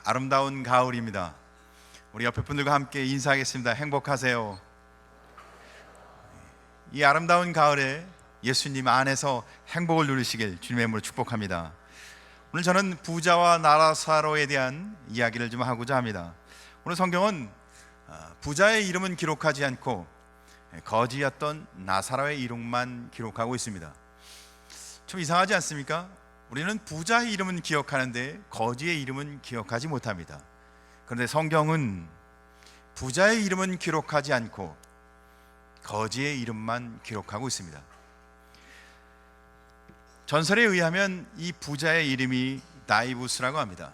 아름다운 가을입니다. 우리 옆에 분들과 함께 인사하겠습니다. 행복하세요. 이 아름다운 가을에 예수님 안에서 행복을 누리시길 주님의 이름으로 축복합니다. 오늘 저는 부자와 나사로에 대한 이야기를 좀 하고자 합니다. 오늘 성경은 부자의 이름은 기록하지 않고 거지였던 나사로의 이름만 기록하고 있습니다. 좀 이상하지 않습니까? 우리는 부자의 이름은 기억하는데 거지의 이름은 기억하지 못합니다. 그런데 성경은 부자의 이름은 기록하지 않고 거지의 이름만 기록하고 있습니다. 전설에 의하면 이 부자의 이름이 나이부스라고 합니다.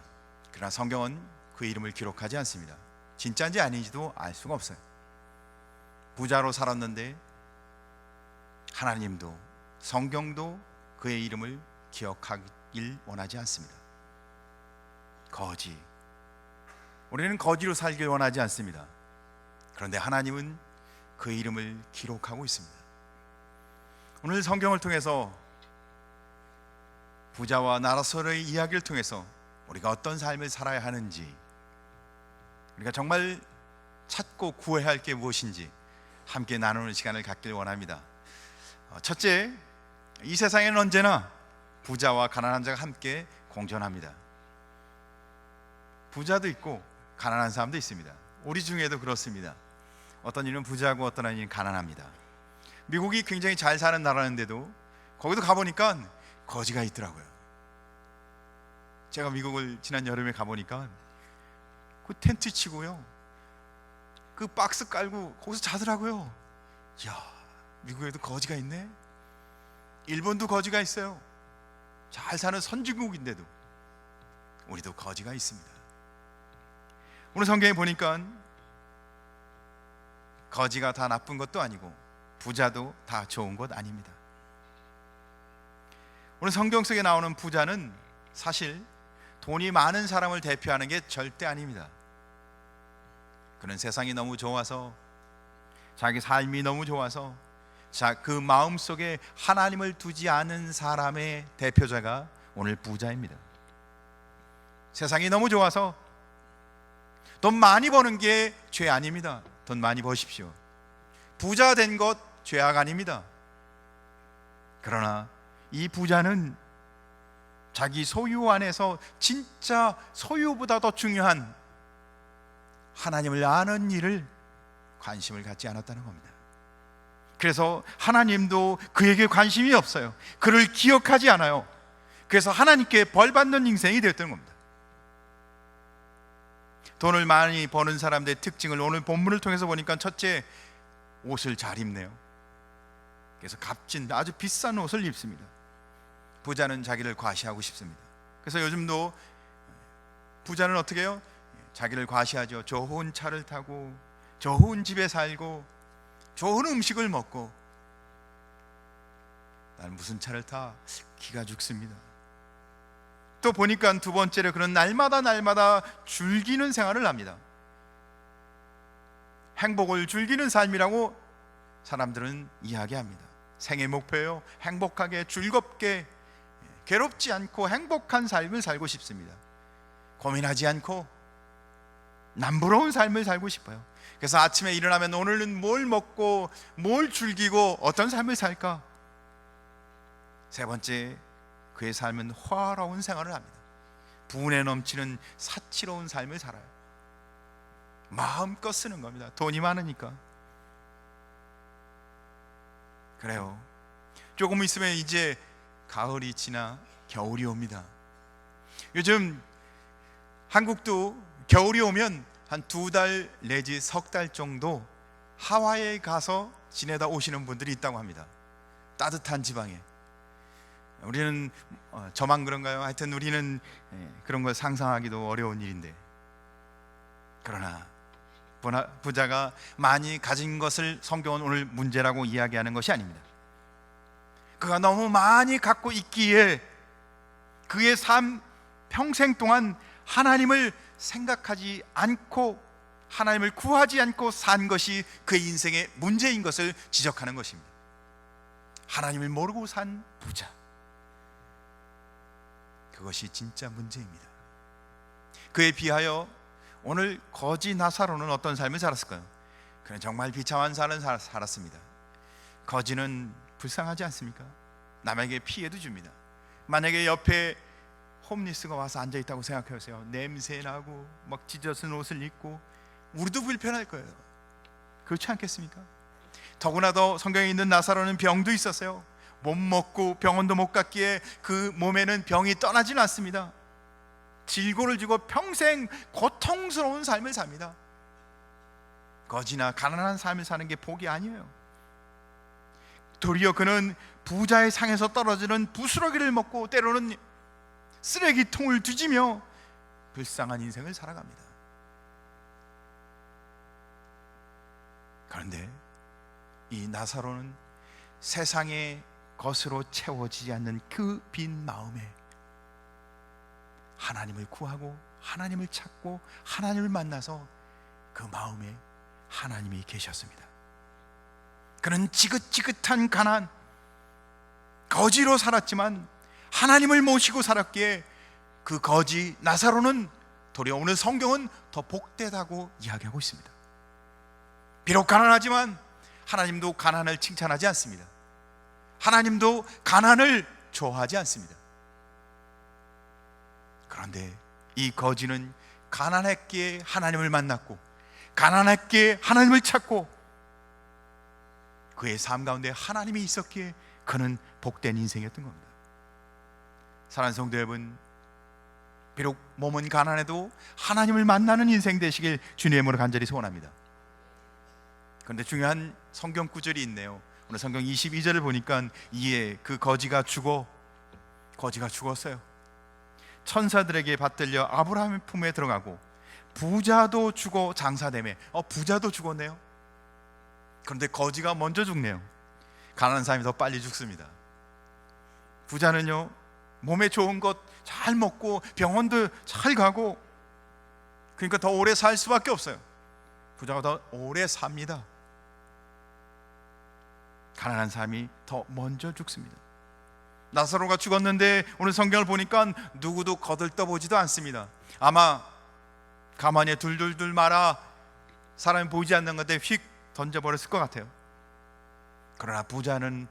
그러나 성경은 그 이름을 기록하지 않습니다. 진짜인지 아닌지도 알 수가 없어요. 부자로 살았는데 하나님도 성경도 그의 이름을 기억하길 원하지 않습니다. 거지, 우리는 거지로 살길 원하지 않습니다. 그런데 하나님은 그 이름을 기록하고 있습니다. 오늘 성경을 통해서 부자와 나사로의 이야기를 통해서 우리가 어떤 삶을 살아야 하는지, 우리가 정말 찾고 구해야 할 게 무엇인지 함께 나누는 시간을 갖길 원합니다. 첫째, 이 세상에는 언제나 부자와 가난한 자가 함께 공존합니다. 부자도 있고 가난한 사람도 있습니다. 우리 중에도 그렇습니다. 어떤 이는 부자고 어떤 이는 가난합니다. 미국이 굉장히 잘 사는 나라인데도 거기도 가보니까 거지가 있더라고요. 제가 미국을 지난 여름에 가보니까 그 텐트 치고요, 그 박스 깔고 거기서 자더라고요. 이야, 미국에도 거지가 있네. 일본도 거지가 있어요. 잘 사는 선진국인데도 우리도 거지가 있습니다. 오늘 성경에 보니까 거지가 다 나쁜 것도 아니고 부자도 다 좋은 것 아닙니다. 오늘 성경 속에 나오는 부자는 사실 돈이 많은 사람을 대표하는 게 절대 아닙니다. 그는 세상이 너무 좋아서, 자기 삶이 너무 좋아서 그 마음속에 하나님을 두지 않은 사람의 대표자가 오늘 부자입니다. 세상이 너무 좋아서 돈 많이 버는 게 죄 아닙니다. 돈 많이 버십시오. 부자 된 것 죄악 아닙니다. 그러나 이 부자는 자기 소유 안에서 진짜 소유보다 더 중요한 하나님을 아는 일을 관심을 갖지 않았다는 겁니다. 그래서 하나님도 그에게 관심이 없어요. 그를 기억하지 않아요. 그래서 하나님께 벌받는 인생이 되었던 겁니다. 돈을 많이 버는 사람들의 특징을 오늘 본문을 통해서 보니까, 첫째, 옷을 잘 입네요. 그래서 값진 아주 비싼 옷을 입습니다. 부자는 자기를 과시하고 싶습니다. 그래서 요즘도 부자는 어떻게 해요? 자기를 과시하죠. 좋은 차를 타고 좋은 집에 살고 좋은 음식을 먹고, 나는 무슨 차를 타? 기가 죽습니다. 또 보니까 두 번째로 그는 날마다 즐기는 생활을 합니다. 행복을 즐기는 삶이라고 사람들은 이야기합니다. 생애 목표예요. 행복하게, 즐겁게, 괴롭지 않고 행복한 삶을 살고 싶습니다. 고민하지 않고 남부러운 삶을 살고 싶어요. 그래서 아침에 일어나면 오늘은 뭘 먹고 뭘 즐기고 어떤 삶을 살까? 세 번째, 그의 삶은 화로운 생활을 합니다. 분에 넘치는 사치로운 삶을 살아요. 마음껏 쓰는 겁니다. 돈이 많으니까. 그래요. 조금 있으면 이제 가을이 지나 겨울이 옵니다. 요즘 한국도 겨울이 오면 한 2달 내지 석 달 정도 하와이에 가서 지내다 오시는 분들이 있다고 합니다. 따뜻한 지방에. 우리는 저만 그런가요? 하여튼 우리는 그런 걸 상상하기도 어려운 일인데, 그러나 부자가 많이 가진 것을 성경은 오늘 문제라고 이야기하는 것이 아닙니다. 그가 너무 많이 갖고 있기에 그의 삶 평생 동안 하나님을 생각하지 않고 하나님을 구하지 않고 산 것이 그의 인생의 문제인 것을 지적하는 것입니다. 하나님을 모르고 산 부자, 그것이 진짜 문제입니다. 그에 비하여 오늘 거지 나사로는 어떤 삶을 살았을까요? 그는 정말 비참한 삶을 살았습니다. 거지는 불쌍하지 않습니까? 남에게 피해도 줍니다. 만약에 옆에 홈리스가 와서 앉아있다고 생각해보세요. 냄새나고 막 찢어진 옷을 입고 우리도 불편할 거예요. 그렇지 않겠습니까? 더구나 더 성경에 있는 나사로는 병도 있었어요. 못 먹고 병원도 못 갔기에 그 몸에는 병이 떠나지는 않습니다. 질고를 지고 평생 고통스러운 삶을 삽니다. 거지나 가난한 삶을 사는 게 복이 아니에요. 도리어 그는 부자의 상에서 떨어지는 부스러기를 먹고 때로는 쓰레기통을 뒤지며 불쌍한 인생을 살아갑니다. 그런데 이 나사로는 세상의 것으로 채워지지 않는 그 빈 마음에 하나님을 구하고 하나님을 찾고 하나님을 만나서 그 마음에 하나님이 계셨습니다. 그는 지긋지긋한 가난, 거지로 살았지만 하나님을 모시고 살았기에 그 거지 나사로는 도리어 오늘 성경은 더 복되다고 이야기하고 있습니다. 비록 가난하지만 하나님도 가난을 칭찬하지 않습니다. 하나님도 가난을 좋아하지 않습니다. 그런데 이 거지는 가난했기에 하나님을 만났고 가난했기에 하나님을 찾고 그의 삶 가운데 하나님이 있었기에 그는 복된 인생이었던 겁니다. 사랑하는 성도 여러분, 비록 몸은 가난해도 하나님을 만나는 인생 되시길 주님의 이름으로 간절히 소원합니다. 그런데 중요한 성경 구절이 있네요. 오늘 성경 22절을 보니까 이에 그 거지가 죽었어요. 천사들에게 받들려 아브라함의 품에 들어가고 부자도 죽어 장사되매. 부자도 죽었네요. 그런데 거지가 먼저 죽네요. 가난한 사람이 더 빨리 죽습니다. 부자는요, 몸에 좋은 것 잘 먹고 병원도 잘 가고 그러니까 더 오래 살 수밖에 없어요. 부자가 더 오래 삽니다. 가난한 사람이 더 먼저 죽습니다. 나사로가 죽었는데 오늘 성경을 보니까 누구도 거들떠보지도 않습니다. 아마 가만히 둘둘둘 말아 사람이 보이지 않는 건데 휙 던져버렸을 것 같아요. 그러나 부자는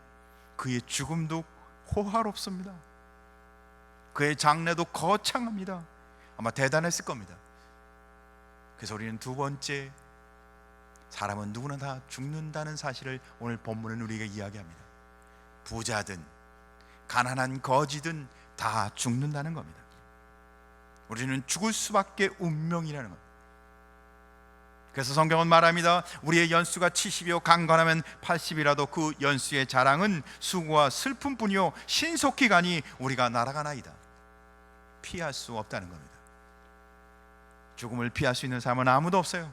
그의 죽음도 호화롭습니다. 그의 장래도 거창합니다. 아마 대단했을 겁니다. 그래서 우리는 두 번째, 사람은 누구나 다 죽는다는 사실을 오늘 본문은 우리에게 이야기합니다. 부자든 가난한 거지든 다 죽는다는 겁니다. 우리는 죽을 수밖에 운명이라는 겁니다. 그래서 성경은 말합니다. 우리의 연수가 70이요 강건하면 80이라도 그 연수의 자랑은 수고와 슬픔뿐이요 신속히 가니 우리가 날아가나이다. 피할 수 없다는 겁니다. 죽음을 피할 수 있는 사람은 아무도 없어요.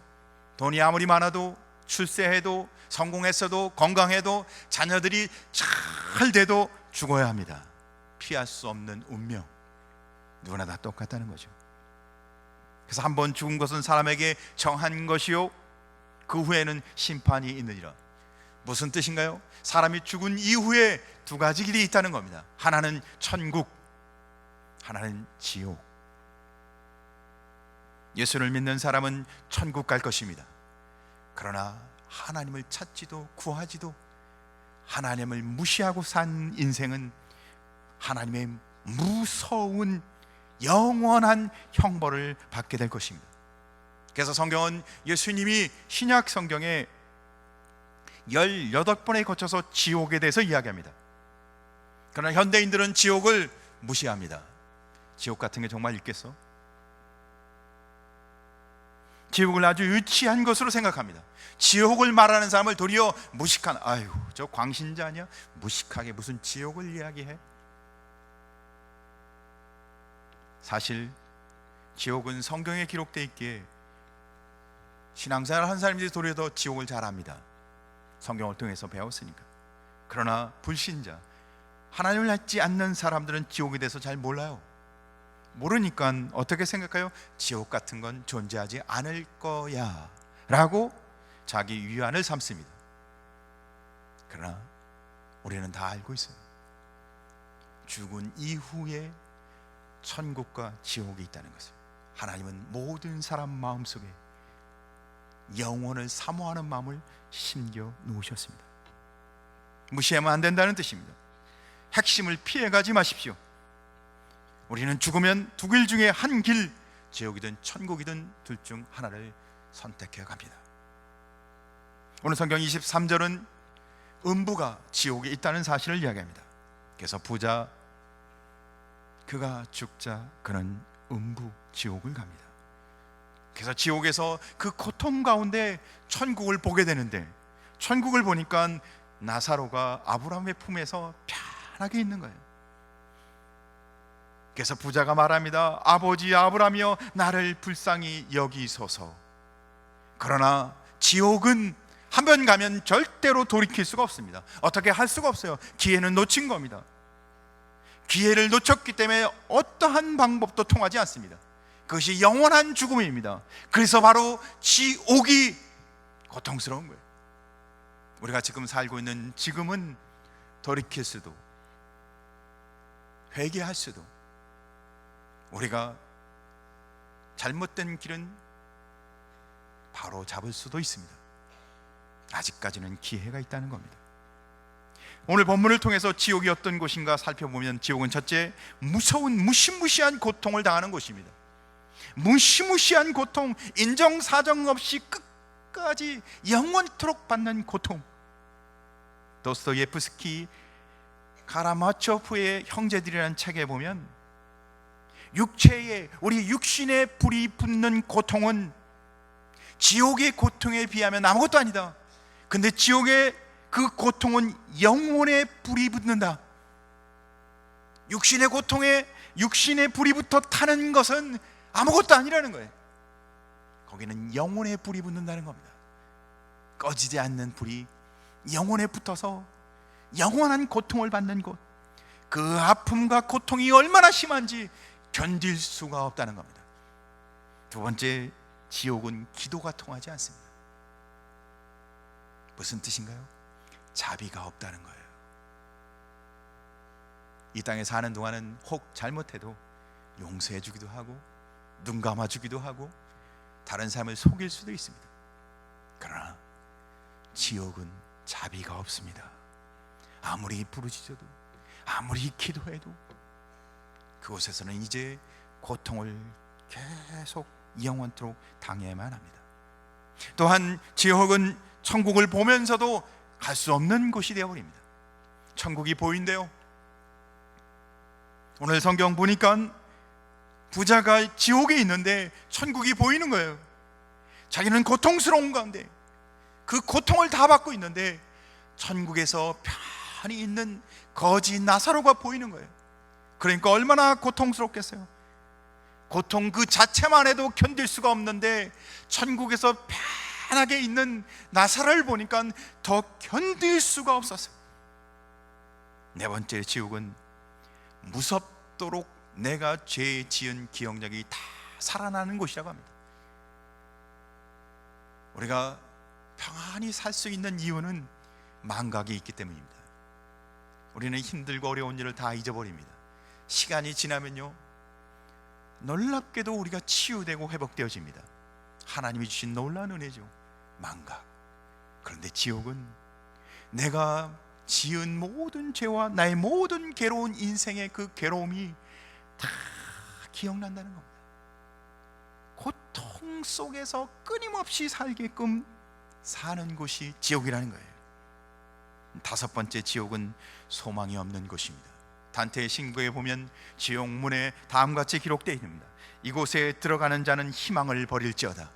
돈이 아무리 많아도, 출세해도, 성공했어도, 건강해도, 자녀들이 잘 돼도 죽어야 합니다. 피할 수 없는 운명, 누구나 다 똑같다는 거죠. 그래서 한번 죽은 것은 사람에게 정한 것이요 그 후에는 심판이 있느니라. 무슨 뜻인가요? 사람이 죽은 이후에 두 가지 길이 있다는 겁니다. 하나는 천국, 하나는 지옥. 예수를 믿는 사람은 천국 갈 것입니다. 그러나 하나님을 찾지도 구하지도 하나님을 무시하고 산 인생은 하나님의 무서운 영원한 형벌을 받게 될 것입니다. 그래서 성경은 예수님이 신약 성경에 18번에 거쳐서 지옥에 대해서 이야기합니다. 그러나 현대인들은 지옥을 무시합니다. 지옥 같은 게 정말 있겠어? 지옥을 아주 유치한 것으로 생각합니다. 지옥을 말하는 사람을 도리어 무식한, 아유 저 광신자 아니야? 무식하게 무슨 지옥을 이야기해? 사실 지옥은 성경에 기록되어 있기에 신앙생활 한 사람들이 도리어 더 지옥을 잘 압니다. 성경을 통해서 배웠으니까. 그러나 불신자, 하나님을 믿지 않는 사람들은 지옥에 대해서 잘 몰라요. 모르니까 어떻게 생각해요? 지옥 같은 건 존재하지 않을 거야 라고 자기 위안을 삼습니다. 그러나 우리는 다 알고 있어요. 죽은 이후에 천국과 지옥이 있다는 것을. 하나님은 모든 사람 마음속에 영원을 사모하는 마음을 심겨 놓으셨습니다. 무시하면 안 된다는 뜻입니다. 핵심을 피해가지 마십시오. 우리는 죽으면 두 길 중에 한 길, 지옥이든 천국이든 둘 중 하나를 선택해 갑니다. 오늘 성경 23절은 음부가 지옥에 있다는 사실을 이야기합니다. 그래서 부자, 그가 죽자 그는 음부 지옥을 갑니다. 그래서 지옥에서 그 고통 가운데 천국을 보게 되는데, 천국을 보니까 나사로가 아브라함의 품에서 편하게 있는 거예요. 그래서 부자가 말합니다. 아버지 아브라함이여, 나를 불쌍히 여기소서. 그러나 지옥은 한 번 가면 절대로 돌이킬 수가 없습니다. 어떻게 할 수가 없어요. 기회는 놓친 겁니다. 기회를 놓쳤기 때문에 어떠한 방법도 통하지 않습니다. 그것이 영원한 죽음입니다. 그래서 바로 지옥이 고통스러운 거예요. 우리가 지금 살고 있는 지금은 돌이킬 수도, 회개할 수도, 우리가 잘못된 길은 바로 잡을 수도 있습니다. 아직까지는 기회가 있다는 겁니다. 오늘 본문을 통해서 지옥이 어떤 곳인가 살펴보면, 지옥은 첫째, 무서운 무시무시한 고통을 당하는 곳입니다. 무시무시한 고통, 인정사정 없이 끝까지 영원토록 받는 고통. 도스토예프스키 카라마초프의 형제들이라는 책에 보면, 육체에, 우리 육신에 불이 붙는 고통은 지옥의 고통에 비하면 아무것도 아니다. 근데 지옥의 그 고통은 영혼에 불이 붙는다. 육신의 고통에 육신의 불이 붙어 타는 것은 아무것도 아니라는 거예요. 거기는 영혼에 불이 붙는다는 겁니다. 꺼지지 않는 불이 영혼에 붙어서 영원한 고통을 받는 곳, 그 아픔과 고통이 얼마나 심한지 견딜 수가 없다는 겁니다. 두 번째, 지옥은 기도가 통하지 않습니다. 무슨 뜻인가요? 자비가 없다는 거예요. 이 땅에 사는 동안은 혹 잘못해도 용서해 주기도 하고 눈 감아 주기도 하고 다른 사람을 속일 수도 있습니다. 그러나 지옥은 자비가 없습니다. 아무리 부르짖어도, 아무리 기도해도 그곳에서는 이제 고통을 계속 영원토록 당해야만 합니다. 또한 지옥은 천국을 보면서도 갈 수 없는 곳이 되어버립니다. 천국이 보인대요. 오늘 성경 보니까 부자가 지옥에 있는데 천국이 보이는 거예요. 자기는 고통스러운 가운데 그 고통을 다 받고 있는데 천국에서 편히 있는 거지 나사로가 보이는 거예요. 그러니까 얼마나 고통스럽겠어요. 고통 그 자체만 해도 견딜 수가 없는데 천국에서 편하게 있는 나사로를 보니까 더 견딜 수가 없었어요. 네 번째, 지옥은 무섭도록 내가 죄 지은 기억력이 다 살아나는 곳이라고 합니다. 우리가 평안히 살 수 있는 이유는 망각이 있기 때문입니다. 우리는 힘들고 어려운 일을 다 잊어버립니다. 시간이 지나면요, 놀랍게도 우리가 치유되고 회복되어집니다. 하나님이 주신 놀라운 은혜죠, 망각. 그런데 지옥은 내가 지은 모든 죄와 나의 모든 괴로운 인생의 그 괴로움이 다 기억난다는 겁니다. 고통 속에서 끊임없이 살게끔 사는 곳이 지옥이라는 거예요. 다섯 번째, 지옥은 소망이 없는 곳입니다. 단테의 신구에 보면 지옥문에 다음과 같이 기록되어 있습니다. 이곳에 들어가는 자는 희망을 버릴지어다.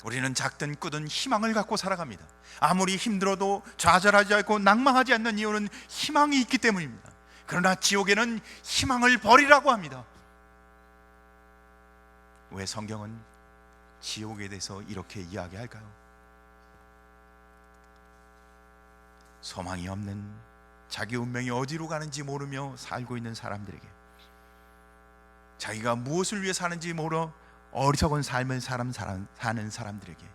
우리는 작든 크든 희망을 갖고 살아갑니다. 아무리 힘들어도 좌절하지 않고 낭망하지 않는 이유는 희망이 있기 때문입니다. 그러나 지옥에는 희망을 버리라고 합니다. 왜 성경은 지옥에 대해서 이렇게 이야기할까요? 소망이 없는, 자기 운명이 어디로 가는지 모르며 살고 있는 사람들에게, 자기가 무엇을 위해 사는지 모르 어리석은 삶을 사는 사람들에게,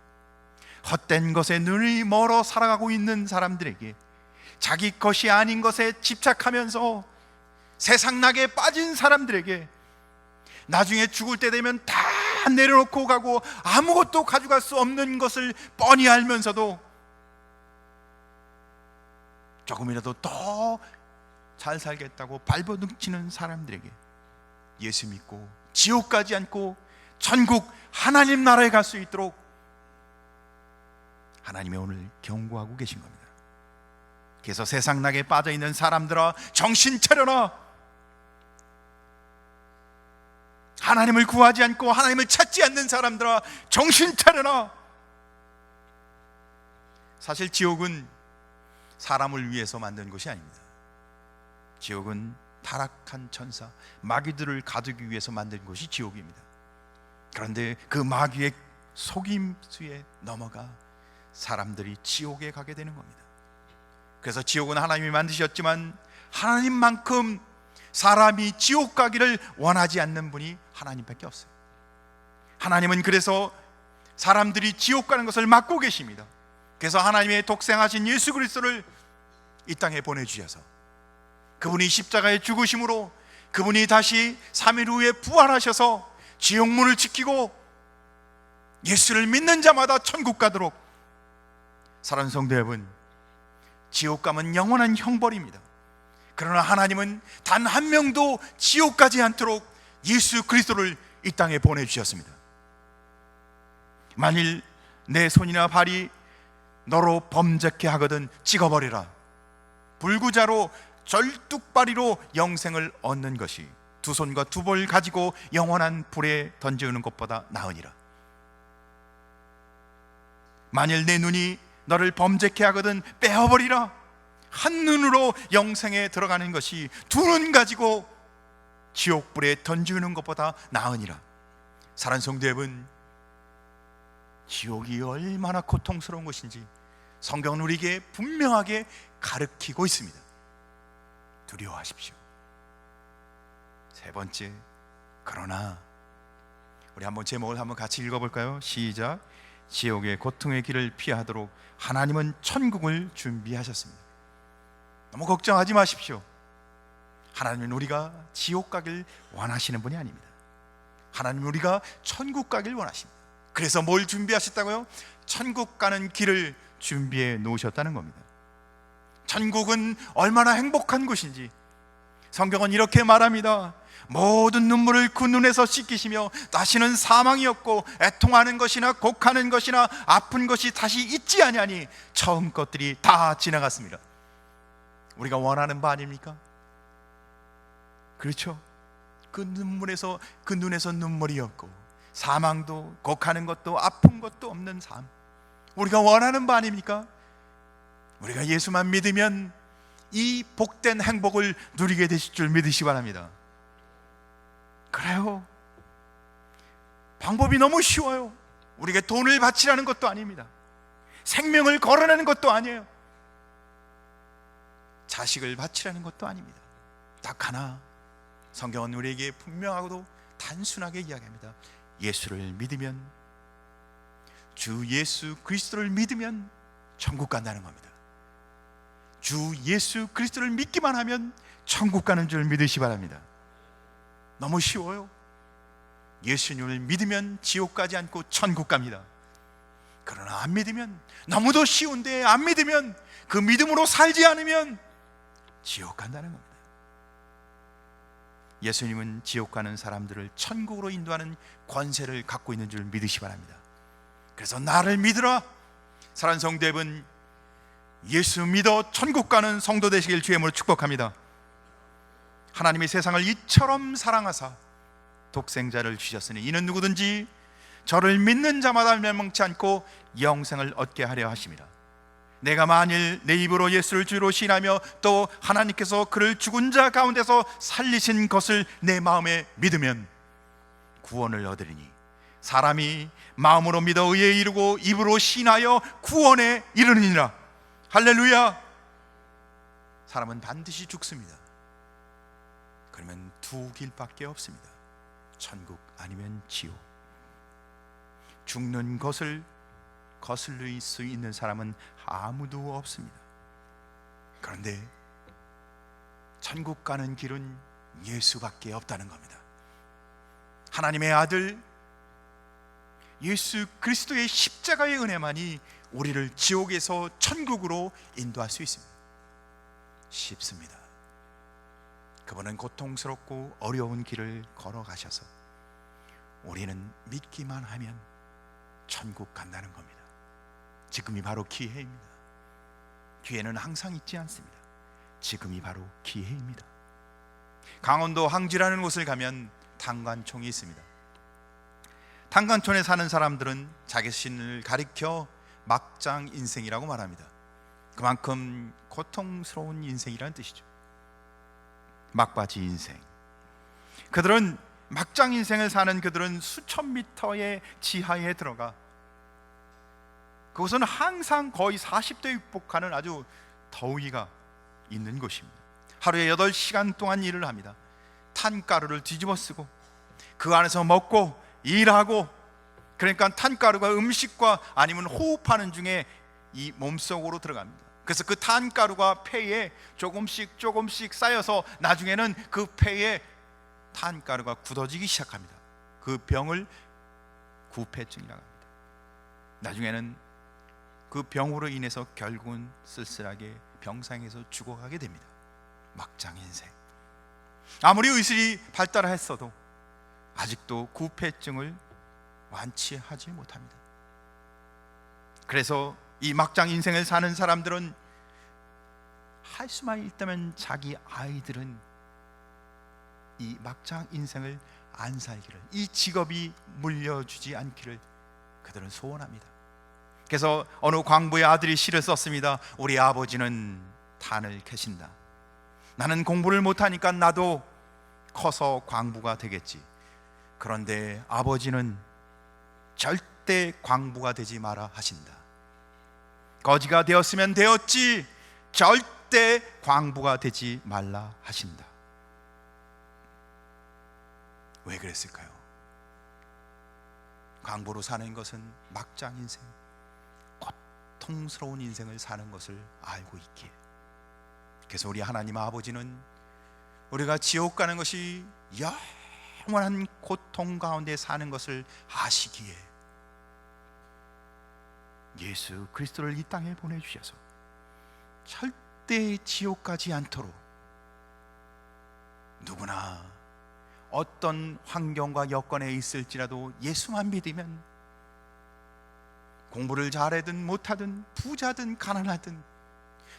헛된 것에 눈이 멀어 살아가고 있는 사람들에게, 자기 것이 아닌 것에 집착하면서 세상락에 빠진 사람들에게, 나중에 죽을 때 되면 다 내려놓고 가고 아무것도 가져갈 수 없는 것을 뻔히 알면서도 조금이라도 더 잘 살겠다고 발버둥치는 사람들에게 예수 믿고 지옥 가지 않고 천국 하나님 나라에 갈 수 있도록 하나님이 오늘 경고하고 계신 겁니다. 그래서 세상 낙에 빠져있는 사람들아, 정신 차려라. 하나님을 구하지 않고 하나님을 찾지 않는 사람들아, 정신 차려라. 사실 지옥은 사람을 위해서 만든 것이 아닙니다. 지옥은 타락한 천사, 마귀들을 가두기 위해서 만든 것이 지옥입니다. 그런데 그 마귀의 속임수에 넘어가 사람들이 지옥에 가게 되는 겁니다. 그래서 지옥은 하나님이 만드셨지만 하나님만큼 사람이 지옥 가기를 원하지 않는 분이 하나님밖에 없어요. 하나님은 그래서 사람들이 지옥 가는 것을 막고 계십니다. 그래서 하나님의 독생하신 예수 그리스도를 이 땅에 보내주셔서 그분이 십자가에 죽으심으로 그분이 다시 3일 후에 부활하셔서 지옥문을 지키고 예수를 믿는 자마다 천국 가도록, 사랑하는 성도 여러분, 지옥 가면 영원한 형벌입니다. 그러나 하나님은 단 한 명도 지옥 가지 않도록 예수 그리스도를 이 땅에 보내주셨습니다. 만일 내 손이나 발이 너로 범죄케 하거든 찍어버리라. 불구자로 절뚝발이로 영생을 얻는 것이 두 손과 두 볼 가지고 영원한 불에 던지는 것보다 나으니라. 만일 내 눈이 너를 범죄케 하거든 빼어버리라. 한 눈으로 영생에 들어가는 것이 두 눈 가지고 지옥불에 던지는 것보다 나으니라. 사랑하는 성도 여러분, 지옥이 얼마나 고통스러운 것인지 성경은 우리에게 분명하게 가르치고 있습니다. 두려워하십시오. 세 번째, 그러나 우리 한번 제목을 한번 같이 읽어볼까요? 시작. 지옥의 고통의 길을 피하도록 하나님은 천국을 준비하셨습니다. 너무 걱정하지 마십시오. 하나님은 우리가 지옥 가길 원하시는 분이 아닙니다. 하나님은 우리가 천국 가길 원하십니다. 그래서 뭘 준비하셨다고요? 천국 가는 길을 준비해 놓으셨다는 겁니다. 천국은 얼마나 행복한 곳인지 성경은 이렇게 말합니다. 모든 눈물을 그 눈에서 씻기시며 다시는 사망이 없고 애통하는 것이나 곡하는 것이나 아픈 것이 다시 있지 아니하니 처음 것들이 다 지나갔습니다. 우리가 원하는 바 아닙니까? 그렇죠? 그 눈물에서, 그 눈에서 눈물이 없고 사망도 곡하는 것도 아픈 것도 없는 삶, 우리가 원하는 바 아닙니까? 우리가 예수만 믿으면 이 복된 행복을 누리게 되실 줄 믿으시기 바랍니다. 그래요. 방법이 너무 쉬워요. 우리에게 돈을 바치라는 것도 아닙니다. 생명을 걸어내는 것도 아니에요. 자식을 바치라는 것도 아닙니다. 딱 하나, 성경은 우리에게 분명하고도 단순하게 이야기합니다. 예수를 믿으면, 주 예수 그리스도를 믿으면 천국 간다는 겁니다. 주 예수 그리스도를 믿기만 하면 천국 가는 줄 믿으시기 바랍니다. 너무 쉬워요. 예수님을 믿으면 지옥 가지 않고 천국 갑니다. 그러나 안 믿으면, 너무도 쉬운데 안 믿으면, 그 믿음으로 살지 않으면 지옥 간다는 겁니다. 예수님은 지옥 가는 사람들을 천국으로 인도하는 권세를 갖고 있는 줄 믿으시기 바랍니다. 그래서 나를 믿으라. 사랑하는 성도 여러분, 예수 믿어 천국 가는 성도 되시길 주의 이름으로 축복합니다. 하나님이 세상을 이처럼 사랑하사 독생자를 주셨으니 이는 누구든지 저를 믿는 자마다 멸망치 않고 영생을 얻게 하려 하심이라. 내가 만일 내 입으로 예수를 주로 시인하며 또 하나님께서 그를 죽은 자 가운데서 살리신 것을 내 마음에 믿으면 구원을 얻으리니 사람이 마음으로 믿어 의에 이르고 입으로 시인하여 구원에 이르느니라. 할렐루야. 사람은 반드시 죽습니다. 그러면 두 길밖에 없습니다. 천국 아니면 지옥. 죽는 것을 거슬릴 수 있는 사람은 아무도 없습니다. 그런데 천국 가는 길은 예수밖에 없다는 겁니다. 하나님의 아들 예수 그리스도의 십자가의 은혜만이 우리를 지옥에서 천국으로 인도할 수 있습니다. 쉽습니다. 그분은 고통스럽고 어려운 길을 걸어가셔서 우리는 믿기만 하면 천국 간다는 겁니다. 지금이 바로 기회입니다. 기회는 항상 있지 않습니다. 지금이 바로 기회입니다. 강원도 항지라는 곳을 가면 탄관촌이 있습니다. 탄관촌에 사는 사람들은 자기 자신을 가리켜 막장 인생이라고 말합니다. 그만큼 고통스러운 인생이라는 뜻이죠. 막바지 인생. 그들은 막장 인생을 사는 그들은 수천 미터의 지하에 들어가 그곳은 항상 거의 40도 육복하는 아주 더위가 있는 곳입니다. 하루에 8시간 동안 일을 합니다. 탄가루를 뒤집어 쓰고 그 안에서 먹고 일하고, 그러니까 탄가루가 음식과 아니면 호흡하는 중에 이 몸속으로 들어갑니다. 그래서 그 탄가루가 폐에 조금씩 쌓여서 나중에는 그 폐에 탄가루가 굳어지기 시작합니다. 그 병을 구폐증이라고 합니다. 나중에는 그 병으로 인해서 결국은 쓸쓸하게 병상에서 죽어가게 됩니다. 막장 인생. 아무리 의술이 발달했어도 아직도 구폐증을 완치하지 못합니다. 그래서 이 막장 인생을 사는 사람들은 할 수만 있다면 자기 아이들은 이 막장 인생을 안 살기를, 이 직업이 물려주지 않기를 그들은 소원합니다. 그래서 어느 광부의 아들이 시를 썼습니다. 우리 아버지는 탄을 캐신다. 나는 공부를 못하니까 나도 커서 광부가 되겠지. 그런데 아버지는 절대 광부가 되지 마라 하신다. 거지가 되었으면 되었지 절대 광부가 되지 말라 하신다. 왜 그랬을까요? 광부로 사는 것은 막장 인생, 고통스러운 인생을 사는 것을 알고 있기에. 그래서 우리 하나님 아버지는 우리가 지옥 가는 것이 영원한 고통 가운데 사는 것을 아시기에 예수 그리스도를 이 땅에 보내주셔서 절대 지옥 가지 않도록 누구나 어떤 환경과 여건에 있을지라도 예수만 믿으면, 공부를 잘하든 못하든 부자든 가난하든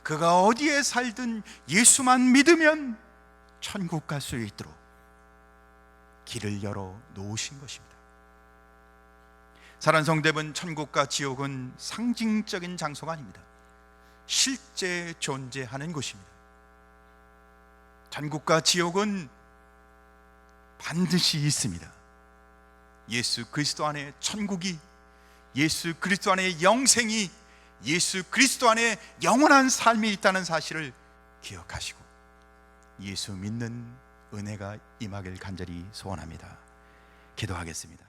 그가 어디에 살든 예수만 믿으면 천국 갈 수 있도록 길을 열어 놓으신 것입니다. 사랑하는 성도 여러분, 천국과 지옥은 상징적인 장소가 아닙니다. 실제 존재하는 곳입니다. 천국과 지옥은 반드시 있습니다. 예수 그리스도 안에 천국이, 예수 그리스도 안에 영생이, 예수 그리스도 안에 영원한 삶이 있다는 사실을 기억하시고 예수 믿는 은혜가 임하길 간절히 소원합니다. 기도하겠습니다.